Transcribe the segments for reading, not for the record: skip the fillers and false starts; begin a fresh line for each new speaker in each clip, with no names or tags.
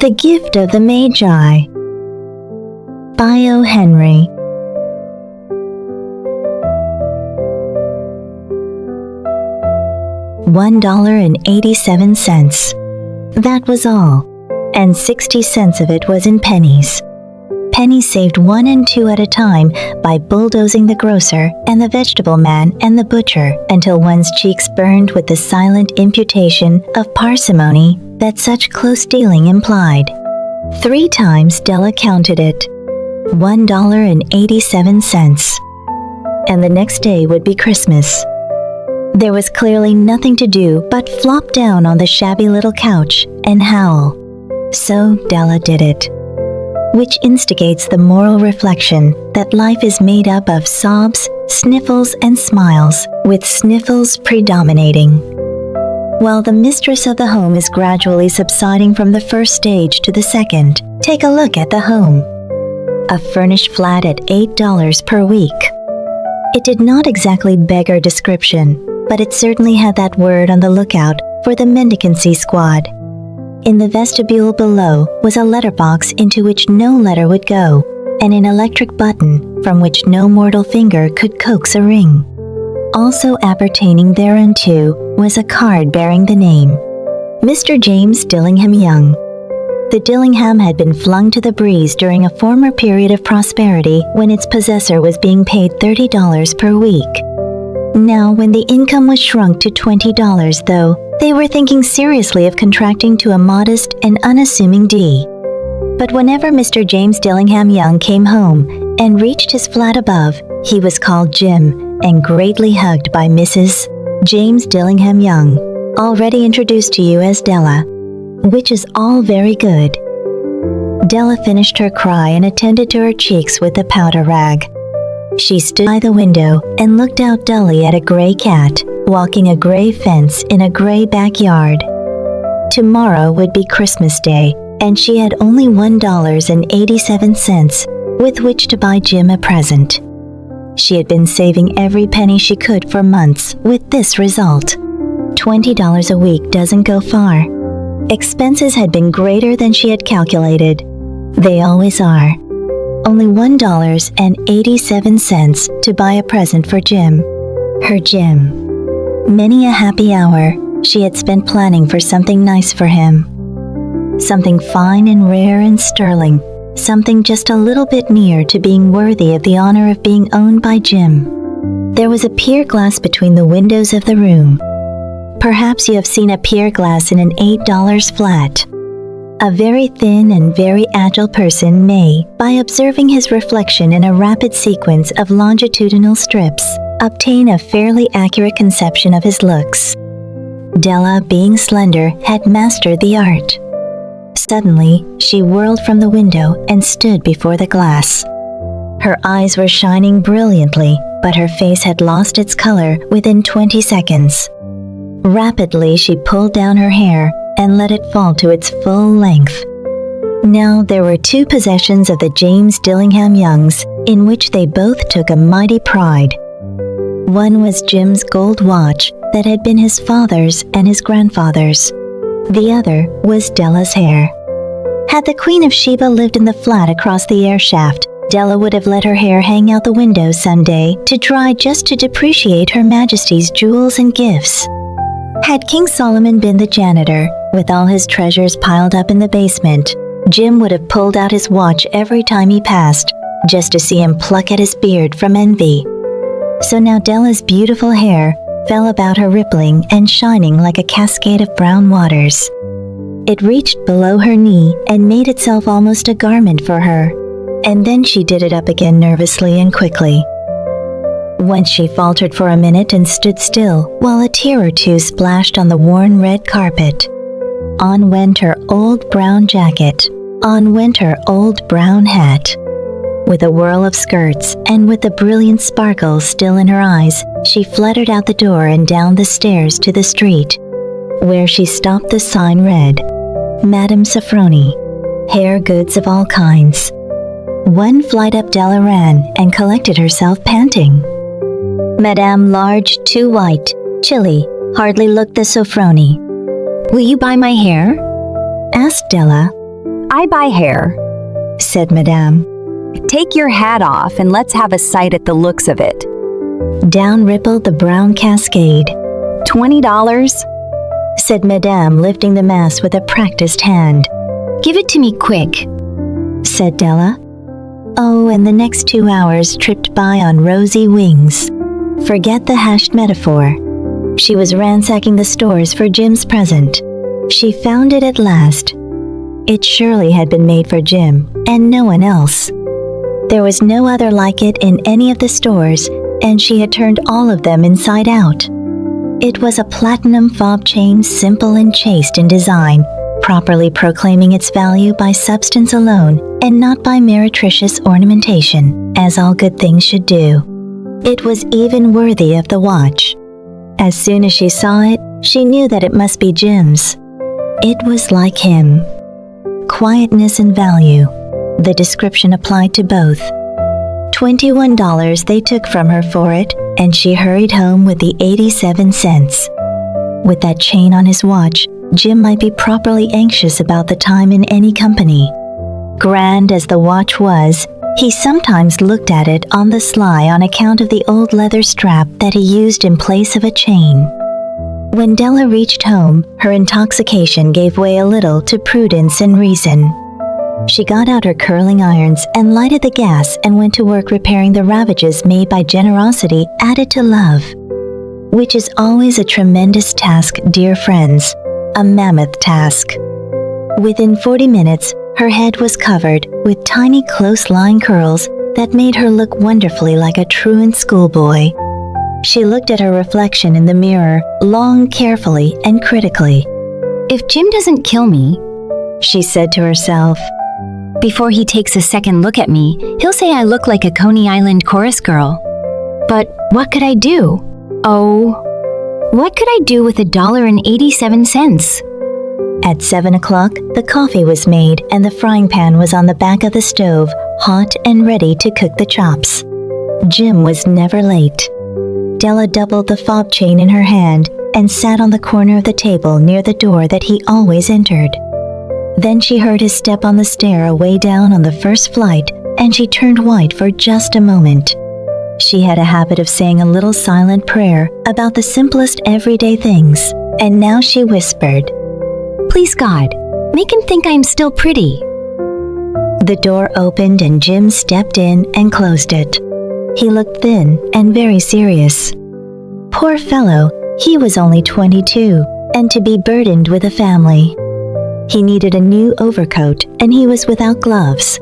The Gift of the Magi by O. Henry. $1.87. That was all, and 60 cents of it was in pennies. Pennies saved 1 and 2 at a time by bulldozing the grocer and the vegetable man and the butcher until one's cheeks burned with the silent imputation of parsimony that such close dealing implied. 3 times Della counted it. $1.87. And the next day would be Christmas. There was clearly nothing to do but flop down on the shabby little couch and howl. So Della did it. Which instigates the moral reflection that life is made up of sobs, sniffles, and smiles, with sniffles predominating. While the mistress of the home is gradually subsiding from the first stage to the second, take a look at the home. A furnished flat at $8 per week. It did not exactly beggar description, but it certainly had that word on the lookout for the mendicancy squad. In the vestibule below was a letterbox into which no letter would go, and an electric button from which no mortal finger could coax a ring. Also appertaining thereunto was a card bearing the name, Mr. James Dillingham Young. The Dillingham had been flung to the breeze during a former period of prosperity when its possessor was being paid $30 per week. Now, when the income was shrunk to $20, though, they were thinking seriously of contracting to a modest and unassuming D. But whenever Mr. James Dillingham Young came home and reached his flat above, he was called Jim and greatly hugged by Mrs. James Dillingham Young, already introduced to you as Della, which is all very good. Della finished her cry and attended to her cheeks with the powder rag. She stood by the window and looked out dully at a gray cat walking a gray fence in a gray backyard. Tomorrow would be Christmas Day, and she had only $1.87 with which to buy Jim a present. She had been saving every penny she could for months with this result. $20 a week doesn't go far. Expenses had been greater than she had calculated. They always are. Only $1.87 to buy a present for Jim. Her Jim. Many a happy hour she had spent planning for something nice for him. Something fine and rare and sterling. Something just a little bit near to being worthy of the honor of being owned by Jim. There was a pier glass between the windows of the room. Perhaps you have seen a pier glass in an $8 flat. A very thin and very agile person may, by observing his reflection in a rapid sequence of longitudinal strips, obtain a fairly accurate conception of his looks. Della, being slender, had mastered the art. Suddenly, she whirled from the window and stood before the glass. Her eyes were shining brilliantly, but her face had lost its color within 20 seconds. Rapidly, she pulled down her hair and let it fall to its full length. Now there were 2 possessions of the James Dillingham Youngs in which they both took a mighty pride. One was Jim's gold watch that had been his father's and his grandfather's. The other was Della's hair. Had the Queen of Sheba lived in the flat across the air shaft, Della would have let her hair hang out the window some day to dry just to depreciate Her Majesty's jewels and gifts. Had King Solomon been the janitor, with all his treasures piled up in the basement, Jim would have pulled out his watch every time he passed, just to see him pluck at his beard from envy. So now Della's beautiful hair fell about her rippling and shining like a cascade of brown waters. It reached below her knee and made itself almost a garment for her, and then she did it up again nervously and quickly. Once she faltered for a minute and stood still while a tear or two splashed on the worn red carpet. On went her old brown jacket, on went her old brown hat. With a whirl of skirts and with the brilliant sparkles still in her eyes, she fluttered out the door and down the stairs to the street, where she stopped the sign read, Madame Sofroni, hair goods of all kinds. One flight up Della ran and collected herself panting. Madame large, too white, chilly, hardly looked the Sofroni. Will you buy my hair? Asked Della.
I buy hair,
said Madame.
Take your hat off and let's have a sight at the looks of it.
Down rippled the brown cascade.
$20,
said Madame, lifting the mass with a practiced hand.
Give it to me quick,
said Della. Oh, and the next 2 hours tripped by on rosy wings. Forget the hashed metaphor. She was ransacking the stores for Jim's present. She found it at last. It surely had been made for Jim, and no one else. There was no other like it in any of the stores, and she had turned all of them inside out. It was a platinum fob chain, simple and chaste in design, properly proclaiming its value by substance alone and not by meretricious ornamentation, as all good things should do. It was even worthy of the watch. As soon as she saw it, she knew that it must be Jim's. It was like him. Quietness and value. The description applied to both. $21 they took from her for it, and she hurried home with the 87 cents. With that chain on his watch, Jim might be properly anxious about the time in any company. Grand as the watch was, he sometimes looked at it on the sly on account of the old leather strap that he used in place of a chain. When Della reached home, her intoxication gave way a little to prudence and reason. She got out her curling irons and lighted the gas and went to work repairing the ravages made by generosity added to love, which is always a tremendous task, dear friends, a mammoth task. Within 40 minutes, her head was covered with tiny close-lying curls that made her look wonderfully like a truant schoolboy. She looked at her reflection in the mirror long, carefully, and critically.
If Jim doesn't kill me,
she said to herself,
before he takes a second look at me, he'll say I look like a Coney Island chorus girl. But what could I do? Oh, what could I do with $1.87?
At 7 o'clock, the coffee was made and the frying pan was on the back of the stove, hot and ready to cook the chops. Jim was never late. Della doubled the fob chain in her hand and sat on the corner of the table near the door that he always entered. Then she heard his step on the stair away down on the first flight, and she turned white for just a moment. She had a habit of saying a little silent prayer about the simplest everyday things, and now she whispered,
"Please God, make him think I'm still pretty."
The door opened and Jim stepped in and closed it. He looked thin and very serious. Poor fellow, he was only 22, and to be burdened with a family. He needed a new overcoat, and he was without gloves.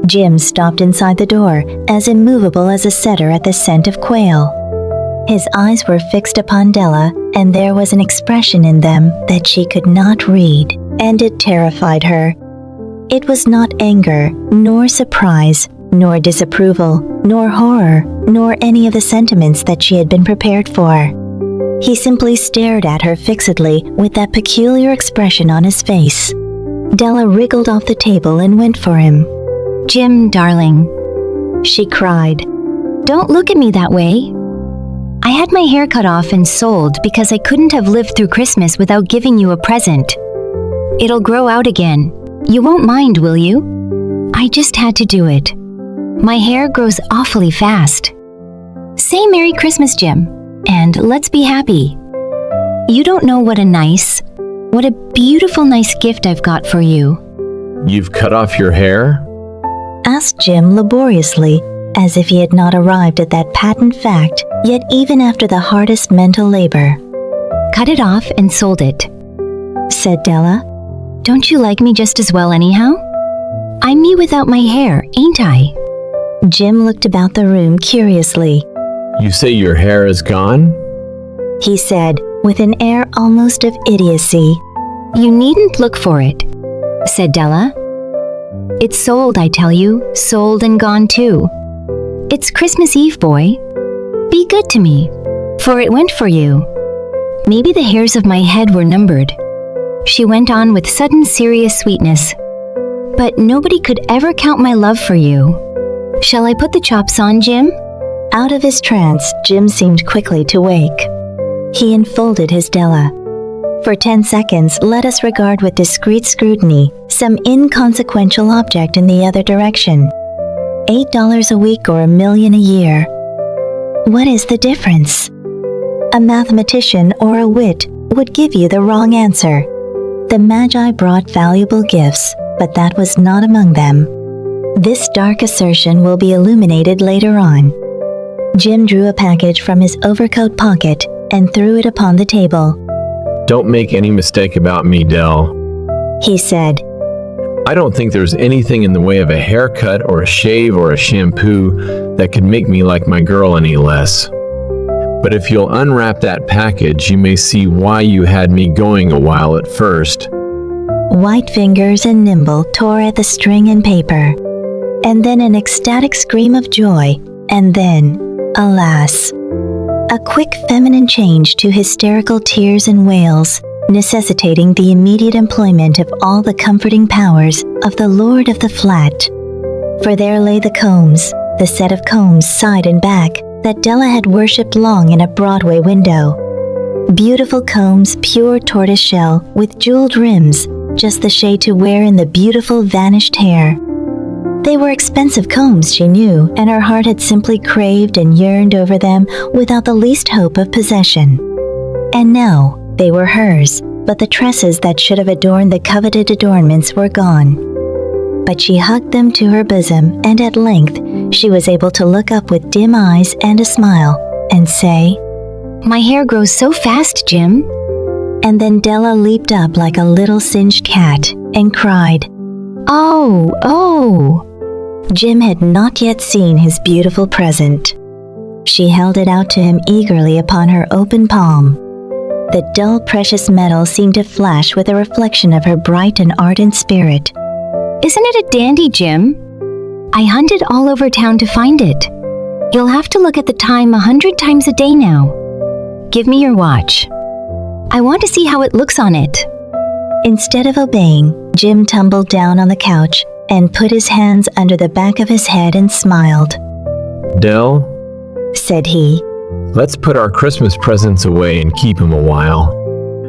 Jim stopped inside the door, as immovable as a setter at the scent of quail. His eyes were fixed upon Della, and there was an expression in them that she could not read, and it terrified her. It was not anger, nor surprise, nor disapproval, nor horror, nor any of the sentiments that she had been prepared for. He simply stared at her fixedly with that peculiar expression on his face. Della wriggled off the table and went for him.
"Jim, darling,"
she cried,
"don't look at me that way. I had my hair cut off and sold because I couldn't have lived through Christmas without giving you a present. It'll grow out again. You won't mind, will you? I just had to do it. My hair grows awfully fast. Say Merry Christmas, Jim, and let's be happy. You don't know what a beautiful nice gift I've got for you."
"You've cut off your hair?"
asked Jim laboriously, as if he had not arrived at that patent fact, yet even after the hardest mental labor.
"Cut it off and sold it,"
said Della.
"Don't you like me just as well anyhow? I'm me without my hair, ain't I?"
Jim looked about the room curiously.
"You say your hair is gone?"
he said, with an air almost of idiocy.
"You needn't look for it," said Della. "It's sold, I tell you, sold and gone too. It's Christmas Eve, boy. Be good to me, for it went for you. Maybe the hairs of my head were numbered," she went on with sudden serious sweetness. "But nobody could ever count my love for you. Shall I put the chops on, Jim?"
Out of his trance, Jim seemed quickly to wake. He enfolded his Della. For 10 seconds, let us regard with discreet scrutiny some inconsequential object in the other direction. $8 a week or $1 million a year. What is the difference? A mathematician or a wit would give you the wrong answer. The Magi brought valuable gifts, but that was not among them. This dark assertion will be illuminated later on. Jim drew a package from his overcoat pocket and threw it upon the table.
Don't make any mistake about me, Dell.
He said,
I don't think there's anything in the way of a haircut or a shave or a shampoo that could make me like my girl any less. But if you'll unwrap that package, you may see why you had me going a while at first.
White fingers and nimble tore at the string and paper. And then an ecstatic scream of joy, and then, alas, a quick feminine change to hysterical tears and wails, necessitating the immediate employment of all the comforting powers of the Lord of the Flat. For there lay the combs, the set of combs side and back that Della had worshipped long in a Broadway window. Beautiful combs, pure tortoiseshell with jeweled rims, just the shade to wear in the beautiful vanished hair. They were expensive combs, she knew, and her heart had simply craved and yearned over them without the least hope of possession. And now they were hers, but the tresses that should have adorned the coveted adornments were gone. But she hugged them to her bosom, and at length she was able to look up with dim eyes and a smile and say,
My hair grows so fast, Jim.
And then Della leaped up like a little singed cat and cried, Oh, oh! Jim had not yet seen his beautiful present. She held it out to him eagerly upon her open palm. The dull precious metal seemed to flash with a reflection of her bright and ardent spirit.
Isn't it a dandy, Jim? I hunted all over town to find it. You'll have to look at the time 100 times a day now. Give me your watch. I want to see how it looks on it.
Instead of obeying, Jim tumbled down on the couch and put his hands under the back of his head and smiled.
Dell,
Said he,
let's put our Christmas presents away and keep them a while.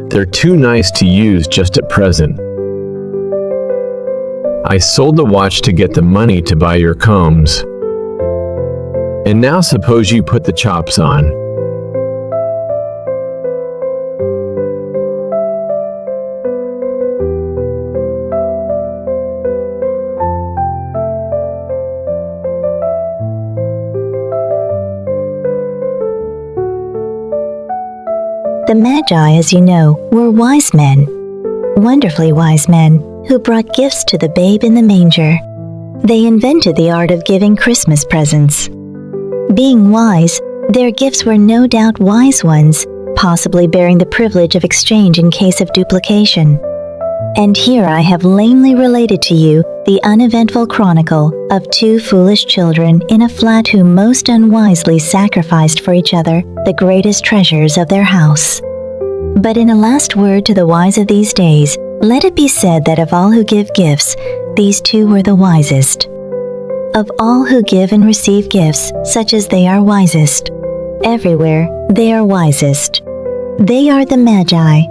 They're too nice to use just at present. I sold the watch to get the money to buy your combs. And now suppose you put the chops on.
The Magi, as you know, were wise men, wonderfully wise men, who brought gifts to the babe in the manger. They invented the art of giving Christmas presents. Being wise, their gifts were no doubt wise ones, possibly bearing the privilege of exchange in case of duplication. And here I have lamely related to you the uneventful chronicle of two foolish children in a flat who most unwisely sacrificed for each other the greatest treasures of their house. But in a last word to the wise of these days, let it be said that of all who give gifts, these two were the wisest. Of all who give and receive gifts such as they are wisest, everywhere they are wisest. They are the Magi,